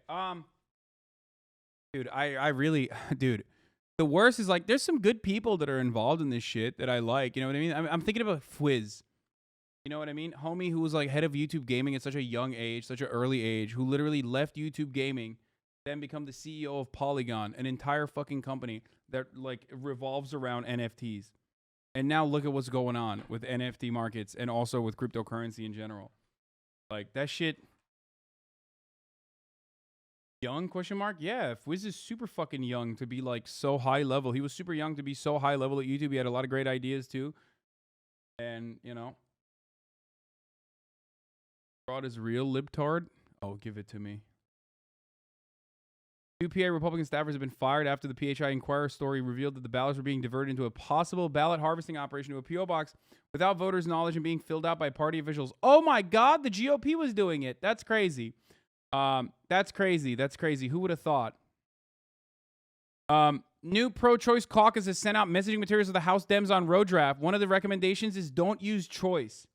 Dude, I really, dude, the worst is like, there's some good people that are involved in this shit that I like. You know what I mean? I'm thinking about Fwiz. You know what I mean? Homie who was like head of YouTube gaming at such a young age, such an early age, who literally left YouTube gaming, then become the CEO of Polygon, an entire fucking company that like revolves around NFTs. And now look at what's going on with NFT markets and also with cryptocurrency in general. Like that shit. Young question mark? Yeah, Fwiz is super fucking young to be like so high level. He was super young to be so high level at YouTube. He had a lot of great ideas too. And, you know, fraud is real, libtard. Oh, give it to me. Two PA Republican staffers have been fired after the PHI Inquirer story revealed that the ballots were being diverted into a possible ballot harvesting operation to a P.O. box without voters' knowledge and being filled out by party officials. Oh my God, the GOP was doing it. That's crazy. That's crazy. That's crazy. Who would have thought? New pro-choice caucus has sent out messaging materials to the House Dems on road draft. One of the recommendations is don't use choice.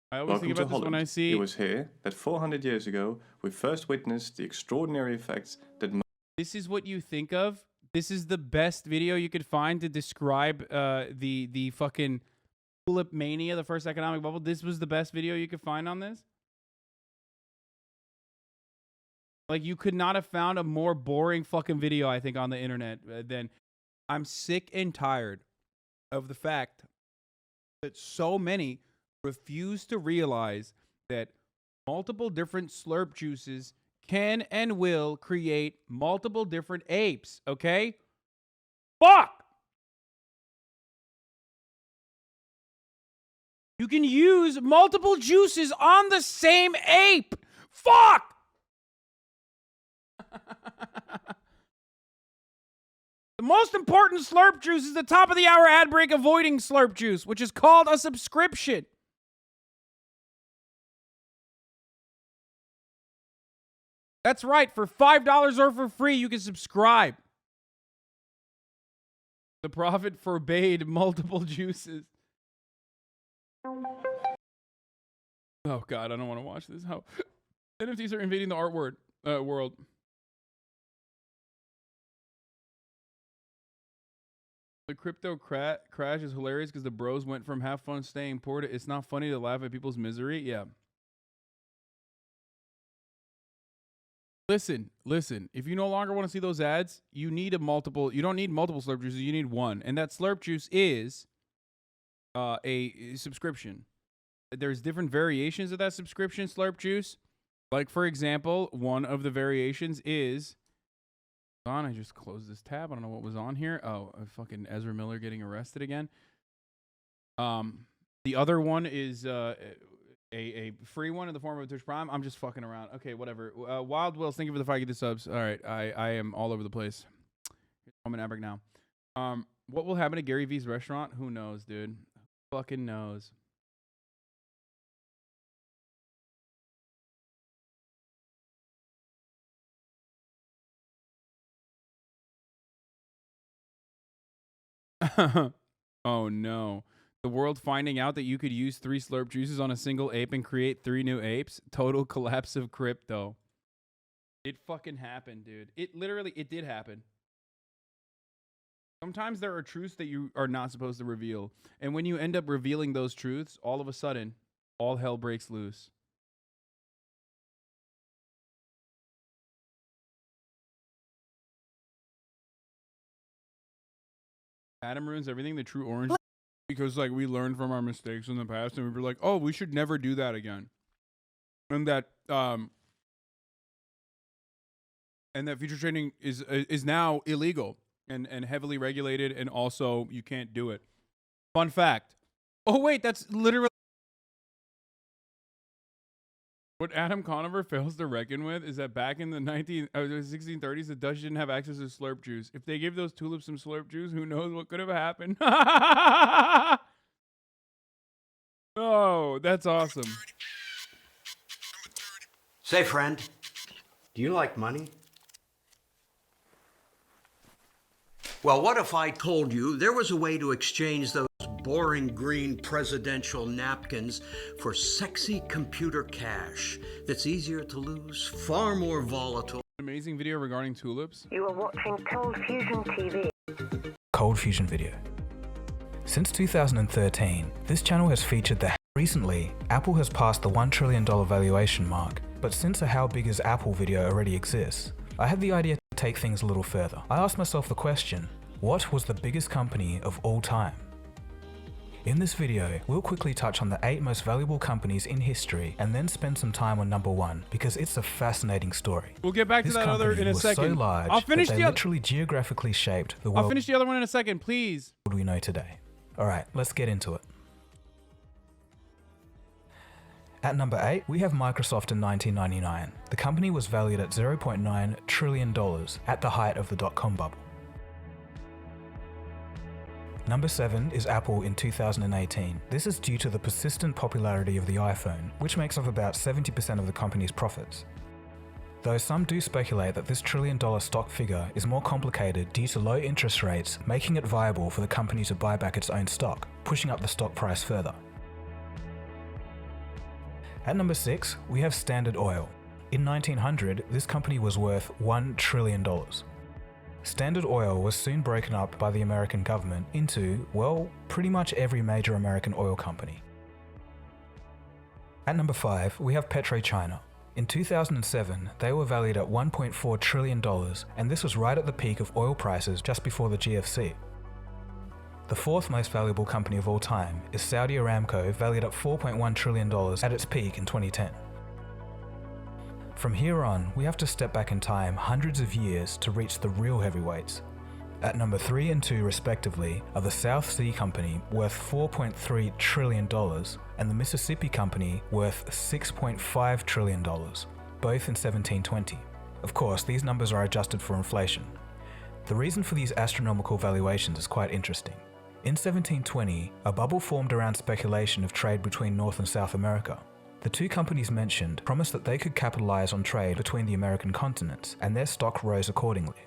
I always think about this when I see... It was here that 400 years ago, we first witnessed the extraordinary effects that... This is what you think of? This is the best video you could find to describe the fucking tulip mania, the first economic bubble. This was the best video you could find on this? Like, you could not have found a more boring fucking video, I think, on the internet than... I'm sick and tired of the fact that so many refuse to realize that multiple different slurp juices can and will create multiple different apes, okay? Fuck! You can use multiple juices on the same ape! Fuck! The most important slurp juice is the top of the hour ad break avoiding slurp juice, which is called a subscription. That's right. For $5 or for free, you can subscribe. The prophet forbade multiple juices. Oh, God, I don't want to watch this. How NFTs are invading the art world. The crypto crash is hilarious because the bros went from have fun staying poor to it's not funny to laugh at people's misery. Yeah. Listen. If you no longer want to see those ads, you don't need multiple slurp juices. You need one. And that slurp juice is a subscription. There's different variations of that subscription slurp juice. Like, for example, one of the variations is... I just closed this tab. I don't know what was on here. Oh, fucking Ezra Miller getting arrested again. The other one is a free one in the form of a Twitch Prime. I'm just fucking around. Okay, whatever. Wild Wills, thank you for the 5 get the subs. All right, I am all over the place. I'm in Abrick now. What will happen to Gary V's restaurant? Who knows, dude? Who fucking knows? Oh no. The world finding out that you could use 3 slurp juices on a single ape and create 3 new apes. Total collapse of crypto. It fucking happened, dude. It did happen. Sometimes there are truths that you are not supposed to reveal. And when you end up revealing those truths, all of a sudden, all hell breaks loose. Adam ruins everything. The true orange. Because, like, we learned from our mistakes in the past, and we were like, oh, we should never do that again. And that future trading is now illegal and heavily regulated, and also you can't do it. Fun fact. Oh, wait, that's literally... What Adam Conover fails to reckon with is that back in the 1630s, the Dutch didn't have access to slurp juice. If they gave those tulips some slurp juice, who knows what could have happened? Oh, that's awesome. Say, friend, do you like money? Well, what if I told you there was a way to exchange those boring green presidential napkins for sexy computer cash that's easier to lose, far more volatile. Amazing video regarding tulips. You are watching Cold Fusion TV. Cold Fusion video. Since 2013, this channel has featured the recently, Apple has passed the $1 trillion valuation mark, but since a how big is Apple video already exists, I had the idea to take things a little further. I asked myself the question, what was the biggest company of all time? In this video, we'll quickly touch on the 8 most valuable companies in history and then spend some time on number 1 because it's a fascinating story. We'll get back to that other in a second. So large I'll finish that the they literally geographically shaped the world. I'll finish the other one in a second, please. We know today. Alright, let's get into it. At number 8, we have Microsoft in 1999. The company was valued at $0.9 trillion at the height of the dot-com bubble. Number 7 is Apple in 2018. This is due to the persistent popularity of the iPhone, which makes up about 70% of the company's profits. Though some do speculate that this $1 trillion stock figure is more complicated due to low interest rates, making it viable for the company to buy back its own stock, pushing up the stock price further. At number 6, we have Standard Oil. In 1900, this company was worth $1 trillion. Standard Oil was soon broken up by the American government into, well, pretty much every major American oil company. At number 5, we have PetroChina. In 2007, they were valued at $1.4 trillion, and this was right at the peak of oil prices just before the GFC. The 4th most valuable company of all time is Saudi Aramco, valued at $4.1 trillion at its peak in 2010. From here on, we have to step back in time hundreds of years to reach the real heavyweights. At number 3 and 2 respectively are the South Sea Company, worth $4.3 trillion, and the Mississippi Company, worth $6.5 trillion, both in 1720. Of course, these numbers are adjusted for inflation. The reason for these astronomical valuations is quite interesting. In 1720, a bubble formed around speculation of trade between North and South America. The 2 companies mentioned promised that they could capitalize on trade between the American continents, and their stock rose accordingly.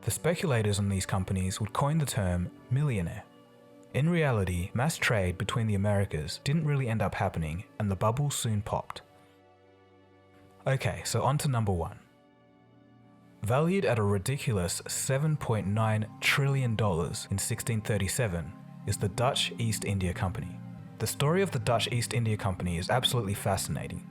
The speculators on these companies would coin the term millionaire. In reality, mass trade between the Americas didn't really end up happening, and the bubble soon popped. Okay, so on to number 1. Valued at a ridiculous $7.9 trillion in 1637 is the Dutch East India Company. The story of the Dutch East India Company is absolutely fascinating.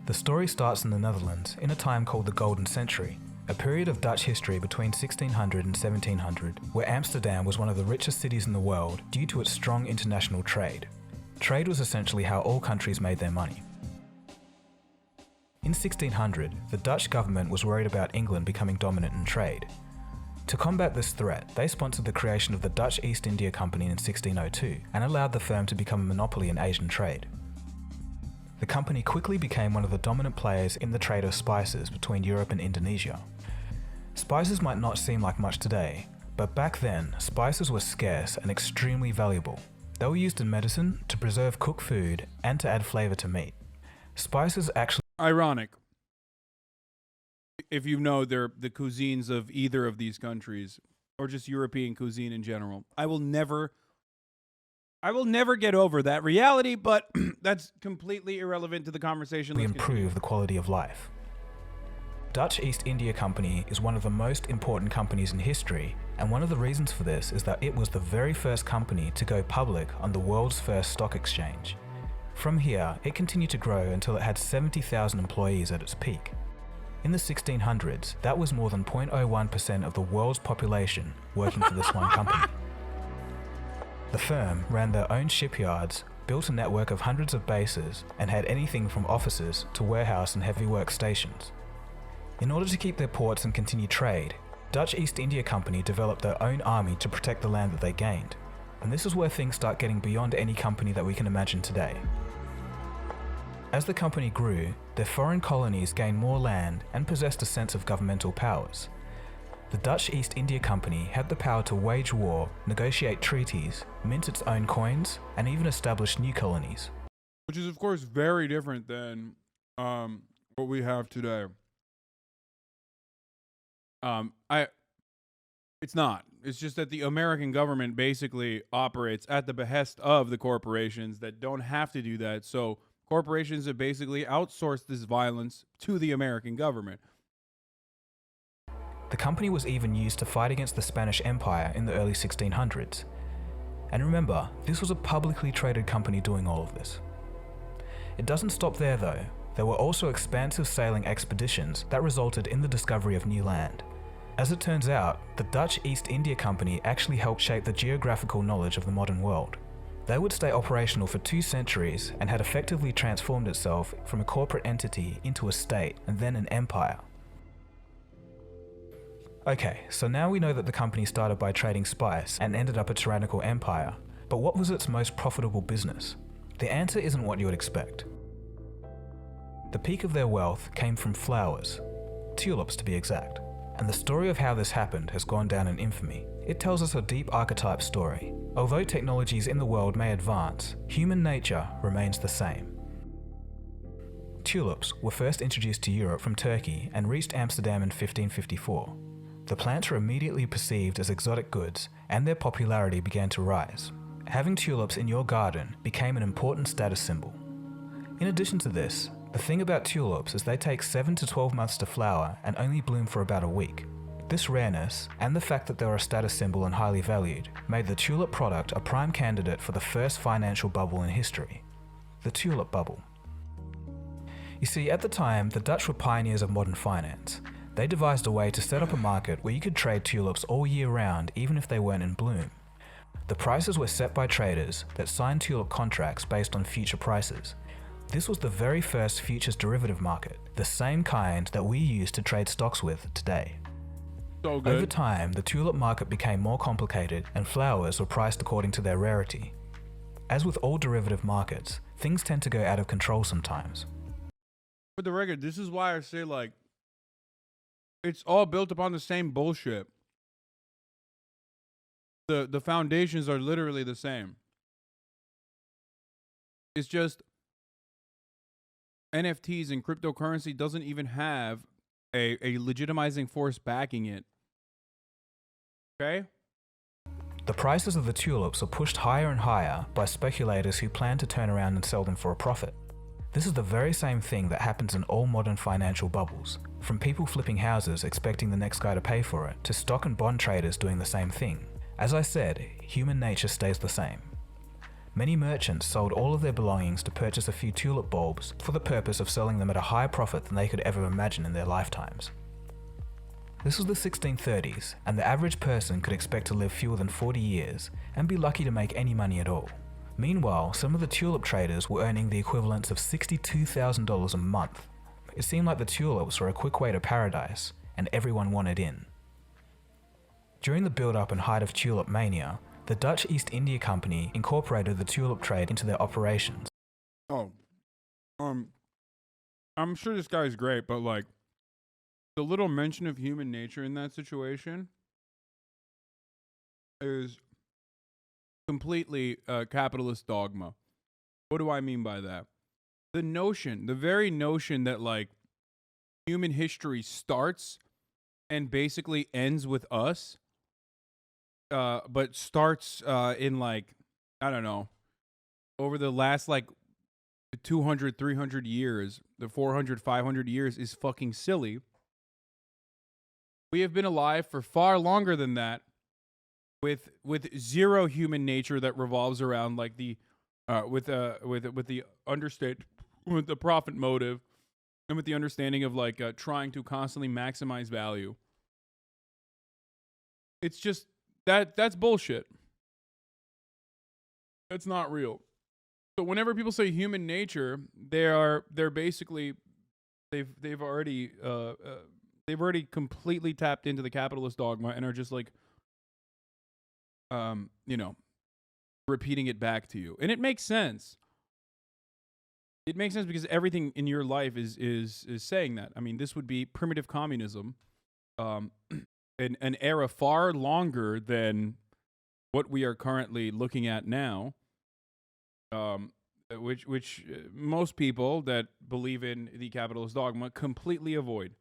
The story starts in the Netherlands in a time called the Golden Century, a period of Dutch history between 1600 and 1700, where Amsterdam was one of the richest cities in the world due to its strong international trade. Trade was essentially how all countries made their money. In 1600, the Dutch government was worried about England becoming dominant in trade. To combat this threat, they sponsored the creation of the Dutch East India Company in 1602 and allowed the firm to become a monopoly in Asian trade. The company quickly became one of the dominant players in the trade of spices between Europe and Indonesia. Spices might not seem like much today, but back then, spices were scarce and extremely valuable. They were used in medicine, to preserve cooked food, and to add flavor to meat. Spices actually... Ironic. If you know the cuisines of either of these countries, or just European cuisine in general, I will never get over that reality, but that's completely irrelevant to the conversation. Let's improve the quality of life. Dutch East India Company is one of the most important companies in history, and one of the reasons for this is that it was the very first company to go public on the world's first stock exchange. From here, it continued to grow until it had 70,000 employees at its peak. In the 1600s, that was more than 0.01% of the world's population working for this one company. The firm ran their own shipyards, built a network of hundreds of bases, and had anything from offices to warehouse and heavy work stations. In order to keep their ports and continue trade, Dutch East India Company developed their own army to protect the land that they gained. And this is where things start getting beyond any company that we can imagine today. As the company grew, their foreign colonies gained more land and possessed a sense of governmental powers. The Dutch East India Company had the power to wage war, negotiate treaties, mint its own coins, and even establish new colonies. Which is, of course, very different than what we have today. It's not. It's just that the American government basically operates at the behest of the corporations that don't have to do that. So corporations have basically outsourced this violence to the American government. The company was even used to fight against the Spanish Empire in the early 1600s. And remember, this was a publicly traded company doing all of this. It doesn't stop there though. There were also expansive sailing expeditions that resulted in the discovery of new land. As it turns out, the Dutch East India Company actually helped shape the geographical knowledge of the modern world. They would stay operational for 2 centuries and had effectively transformed itself from a corporate entity into a state and then an empire. Okay, so now we know that the company started by trading spice and ended up a tyrannical empire, but what was its most profitable business? The answer isn't what you would expect. The peak of their wealth came from flowers, tulips to be exact. And the story of how this happened has gone down in infamy. It tells us a deep archetype story. Although technologies in the world may advance, human nature remains the same. Tulips were first introduced to Europe from Turkey and reached Amsterdam in 1554. The plants were immediately perceived as exotic goods, and their popularity began to rise. Having tulips in your garden became an important status symbol. In addition to this, the thing about tulips is they take 7 to 12 months to flower and only bloom for about a week. This rareness, and the fact that they were a status symbol and highly valued, made the tulip product a prime candidate for the first financial bubble in history, the tulip bubble. You see, at the time, the Dutch were pioneers of modern finance. They devised a way to set up a market where you could trade tulips all year round even if they weren't in bloom. The prices were set by traders that signed tulip contracts based on future prices. This was the very first futures derivative market, the same kind that we use to trade stocks with today. So good. Over time, the tulip market became more complicated and flowers were priced according to their rarity. As with all derivative markets, things tend to go out of control sometimes. For the record, this is why I say, like, it's all built upon the same bullshit. The foundations are literally the same. It's just NFTs and cryptocurrency doesn't even have a legitimizing force backing it. Okay? The prices of the tulips are pushed higher and higher by speculators who plan to turn around and sell them for a profit. This is the very same thing that happens in all modern financial bubbles, from people flipping houses expecting the next guy to pay for it, to stock and bond traders doing the same thing. As I said, human nature stays the same. Many merchants sold all of their belongings to purchase a few tulip bulbs for the purpose of selling them at a higher profit than they could ever imagine in their lifetimes. This was the 1630s, and the average person could expect to live fewer than 40 years and be lucky to make any money at all. Meanwhile, some of the tulip traders were earning the equivalents of $62,000 a month. It seemed like the tulips were a quick way to paradise, and everyone wanted in. During the build-up and height of tulip mania, the Dutch East India Company incorporated the tulip trade into their operations. Oh. I'm sure this guy's great, but, like, the little mention of human nature in that situation is completely capitalist dogma. What do I mean by that? The very notion that, like, human history starts and basically ends with us, but starts in, like, I don't know, over the last, like, 200, 300 years, the 400, 500 years is fucking silly. We have been alive for far longer than that, with zero human nature that revolves around, like, the with the with the profit motive, and with the understanding of, like, trying to constantly maximize value. It's just that's bullshit. That's not real. So whenever people say human nature, they're basically they've already completely tapped into the capitalist dogma and are just, like, repeating it back to you. And it makes sense. It makes sense because everything in your life is saying that. I mean, this would be primitive communism, an era far longer than what we are currently looking at now, which most people that believe in the capitalist dogma completely avoid.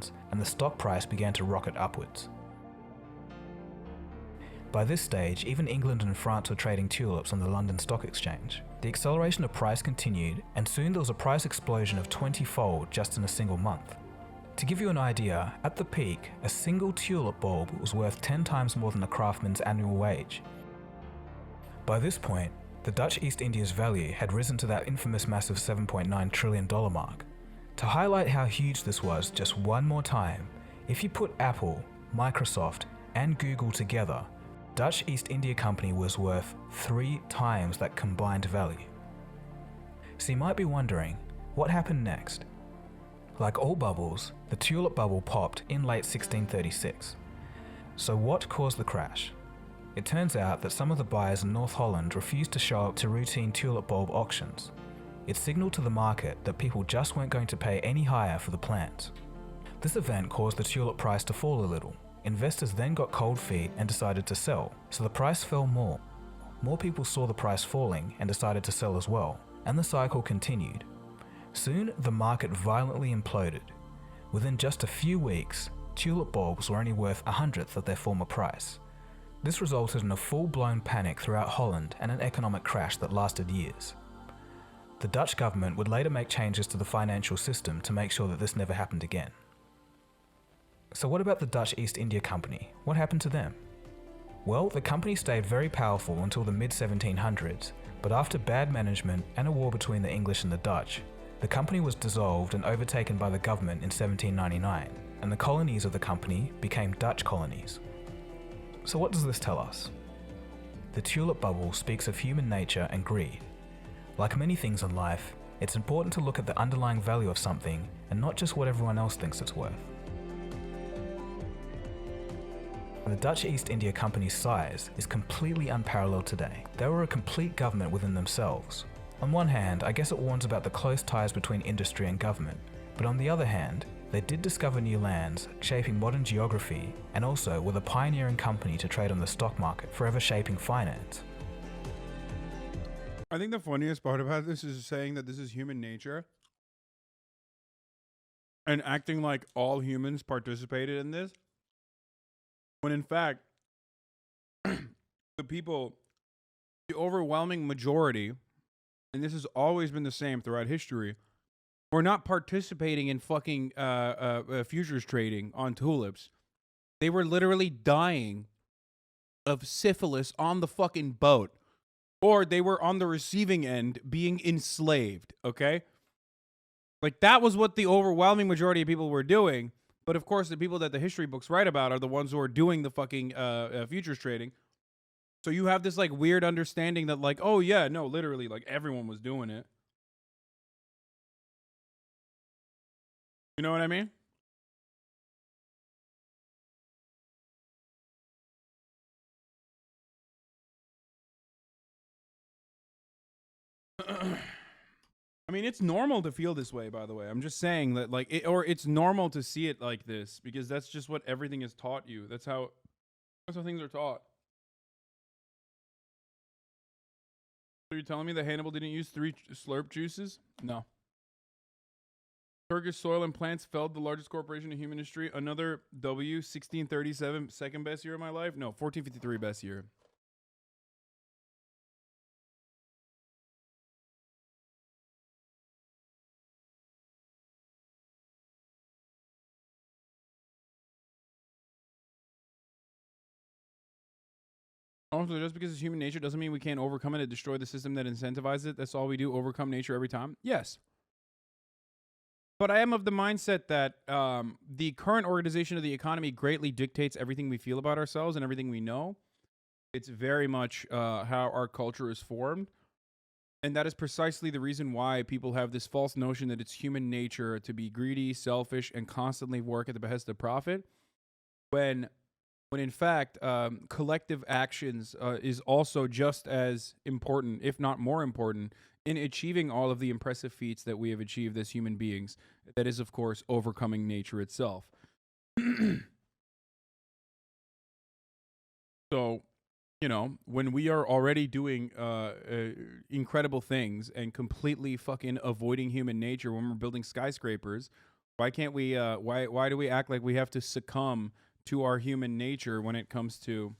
markets, and the stock price began to rocket upwards. By this stage, even England and France were trading tulips on the London Stock Exchange. The acceleration of price continued, and soon there was a price explosion of 20-fold just in a single month. To give you an idea, at the peak, a single tulip bulb was worth 10 times more than a craftsman's annual wage. By this point, the Dutch East India's value had risen to that infamous massive $7.9 trillion mark. To highlight how huge this was just one more time, if you put Apple, Microsoft, and Google together, Dutch East India Company was worth 3 times that combined value. So you might be wondering, what happened next? Like all bubbles, the tulip bubble popped in late 1636. So what caused the crash? It turns out that some of the buyers in North Holland refused to show up to routine tulip bulb auctions. It signaled to the market that people just weren't going to pay any higher for the plants. This event caused the tulip price to fall a little. Investors then got cold feet and decided to sell, so the price fell more. More people saw the price falling and decided to sell as well, and the cycle continued. Soon, the market violently imploded. Within just a few weeks, tulip bulbs were only worth 1/100th of their former price. This resulted in a full-blown panic throughout Holland and an economic crash that lasted years. The Dutch government would later make changes to the financial system to make sure that this never happened again. So what about the Dutch East India Company? What happened to them? Well, the company stayed very powerful until the mid-1700s, but after bad management and a war between the English and the Dutch, the company was dissolved and overtaken by the government in 1799, and the colonies of the company became Dutch colonies. So what does this tell us? The tulip bubble speaks of human nature and greed. Like many things in life, it's important to look at the underlying value of something and not just what everyone else thinks it's worth. The Dutch East India Company's size is completely unparalleled today. They were a complete government within themselves. On one hand, I guess it warns about the close ties between industry and government, but on the other hand, they did discover new lands, shaping modern geography, and also were the pioneering company to trade on the stock market, forever shaping finance. I think the funniest part about this is saying that this is human nature and acting like all humans participated in this, when in fact, the overwhelming majority, and this has always been the same throughout history, were not participating in fucking futures trading on tulips. They were literally dying of syphilis on the fucking boat. Or they were on the receiving end being enslaved, okay? Like, that was what the overwhelming majority of people were doing. But, of course, the people that the history books write about are the ones who are doing the fucking futures trading. So you have this, like, weird understanding that, like, oh, yeah, no, literally, like, everyone was doing it. You know what I mean? I mean, it's normal to feel this way, by the way. I'm just saying that, like, it's normal to see it like this because that's just what everything is taught you. That's how things are taught. So you're telling me that Hannibal didn't use 3 slurp juices? No. Turkish soil and plants felled the largest corporation in human history. Another W, 1637, second best year of my life? No, 1453 best year. Also, just because it's human nature doesn't mean we can't overcome it and destroy the system that incentivizes it. That's all we do, overcome nature every time. Yes. But I am of the mindset that the current organization of the economy greatly dictates everything we feel about ourselves and everything we know. It's very much how our culture is formed. And that is precisely the reason why people have this false notion that it's human nature to be greedy, selfish, and constantly work at the behest of profit. When in fact, collective actions is also just as important, if not more important, in achieving all of the impressive feats that we have achieved as human beings. That is, of course, overcoming nature itself. So, you know, when we are already doing incredible things and completely fucking avoiding human nature when we're building skyscrapers, Why can't we? Why do we act like we have to succumb to our human nature when it comes to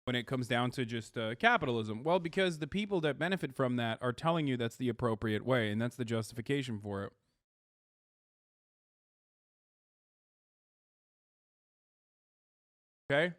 when it comes down to just capitalism? Well, because the people that benefit from that are telling you that's the appropriate way, and that's the justification for it. Okay.